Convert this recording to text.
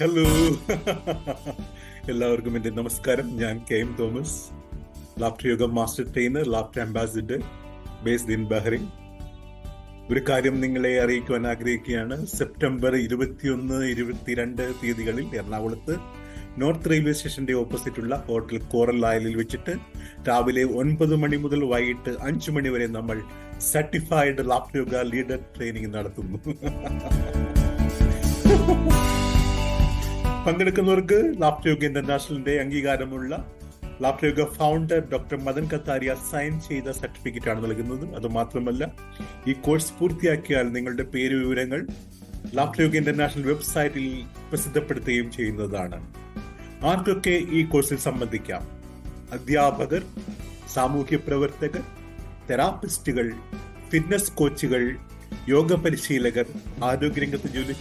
Hello. എല്ലാവർക്കും എൻ്റെ നമസ്കാരം. ഞാൻ K M Thomas, laughter yoga master trainer, laughter ambassador, based in Bahrain. ഒരു കാര്യം നിങ്ങളെ അറിയിക്കുവാൻ ആഗ്രഹിക്കുകയാണ്. സെപ്റ്റംബർ 21, 22 തീയതികളിൽ എറണാകുളത്ത് നോർത്ത് റെയിൽവേ സ്റ്റേഷന്റെ ഓപ്പോസിറ്റുള്ള ഹോട്ടൽ കോറൽ ആയലിൽ വെച്ചിട്ട് രാവിലെ 9 മണി മുതൽ വൈകിട്ട് 5 മണി വരെ നമ്മൾ certified laughter yoga leader training നടത്തുന്നു. പങ്കെടുക്കുന്നവർക്ക് ലാഫ്റ്റർ യോഗ ഇന്റർനാഷണലിന്റെ അംഗീകാരമുള്ള laughter yoga founder doctor Madan Kataria sign ചെയ്ത സർട്ടിഫിക്കറ്റ് ആണ് നൽകുന്നത്. അത് മാത്രമല്ല, ഈ കോഴ്സ് പൂർത്തിയാക്കിയാൽ നിങ്ങളുടെ പേര് വിവരങ്ങൾ ലാഫ്റ്റർ യോഗ ഇന്റർനാഷണൽ വെബ്സൈറ്റിൽ പ്രസിദ്ധപ്പെടുത്തുകയും ചെയ്യുന്നതാണ്. ആർക്കൊക്കെ ഈ കോഴ്സിൽ സംബന്ധിക്കാം? അധ്യാപകർ, സാമൂഹ്യ പ്രവർത്തകർ, തെറാപ്പിസ്റ്റുകൾ, ഫിറ്റ്നസ് കോച്ചുകൾ, യോഗ പരിശീലകർ, ആരോഗ്യരംഗത്ത് ജോലി